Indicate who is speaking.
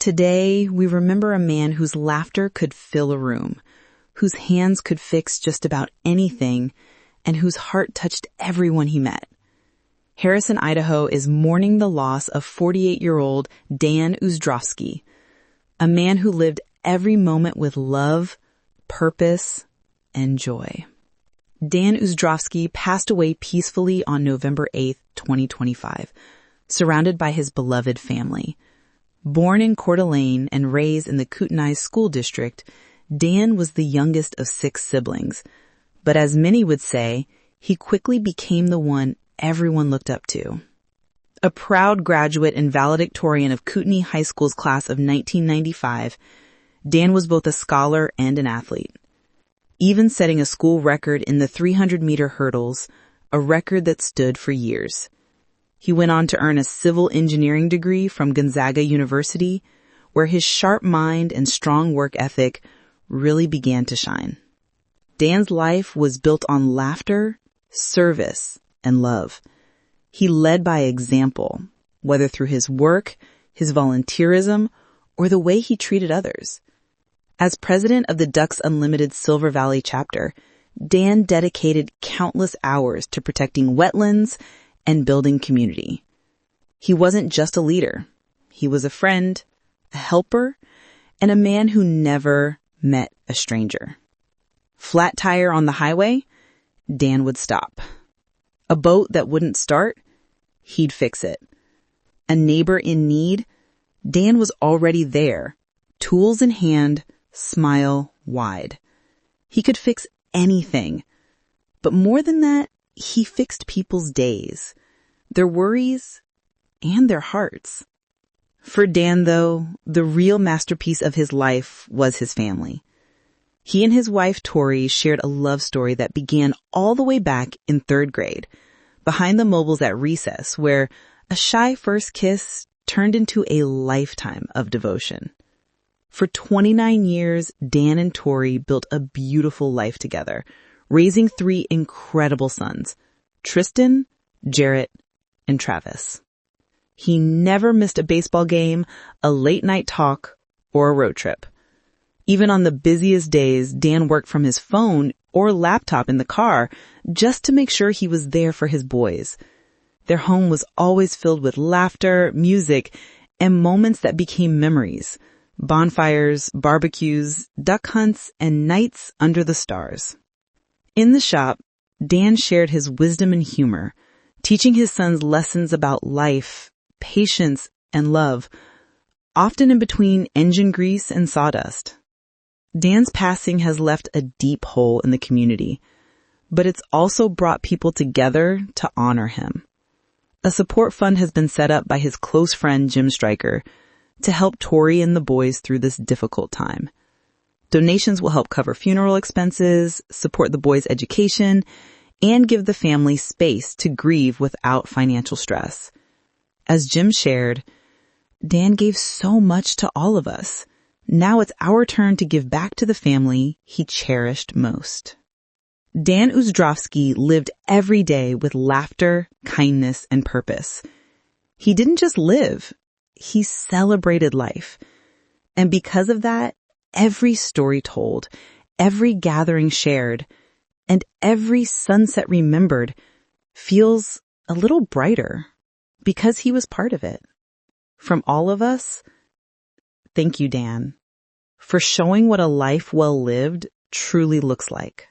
Speaker 1: Today, we remember a man whose laughter could fill a room, whose hands could fix just about anything, and whose heart touched everyone he met. Harrison, Idaho is mourning the loss of 48-year-old Dan Usdrowski, a man who lived every moment with love, purpose, and joy. Dan Usdrowski passed away peacefully on November 8, 2025, surrounded by his beloved family. Born in Coeur d'Alene and raised in the Kootenai School District, Dan was the youngest of 6 siblings, but as many would say, he quickly became the one everyone looked up to. A proud graduate and valedictorian of Kootenai High School's class of 1995, Dan was both a scholar and an athlete, even setting a school record in the 300-meter hurdles, a record that stood for years. He went on to earn a civil engineering degree from Gonzaga University, where his sharp mind and strong work ethic really began to shine. Dan's life was built on laughter, service, and love. He led by example, whether through his work, his volunteerism, or the way he treated others. As president of the Ducks Unlimited Silver Valley chapter, Dan dedicated countless hours to protecting wetlands and building community. He wasn't just a leader. He was a friend, a helper, and a man who never met a stranger. Flat tire on the highway, Dan would stop. A boat that wouldn't start, he'd fix it. A neighbor in need, Dan was already there, tools in hand, smile wide. He could fix anything. But more than that, he fixed people's days, their worries, and their hearts. For Dan, though, the real masterpiece of his life was his family. He and his wife, Tori, shared a love story that began all the way back in 3rd grade, behind the mobiles at recess, where a shy first kiss turned into a lifetime of devotion. For 29 years, Dan and Tori built a beautiful life together, raising 3 incredible sons, Triston, Jarrett, and Travis. He never missed a baseball game, a late night talk, or a road trip. Even on the busiest days, Dan worked from his phone or laptop in the car just to make sure he was there for his boys. Their home was always filled with laughter, music, and moments that became memories. Bonfires, barbecues, duck hunts, and nights under the stars. In the shop, Dan shared his wisdom and humor, teaching his sons lessons about life, patience, and love, often in between engine grease and sawdust. Dan's passing has left a deep hole in the community, but it's also brought people together to honor him. A support fund has been set up by his close friend Jim Stryker to help Tori and the boys through this difficult time. Donations will help cover funeral expenses, support the boys' education, and give the family space to grieve without financial stress. As Jim shared, Dan gave so much to all of us. Now it's our turn to give back to the family he cherished most. Dan Usdrowski lived every day with laughter, kindness, and purpose. He didn't just live, he celebrated life. And because of that, every story told, every gathering shared, and every sunset remembered feels a little brighter because he was part of it. From all of us, thank you, Dan, for showing what a life well lived truly looks like.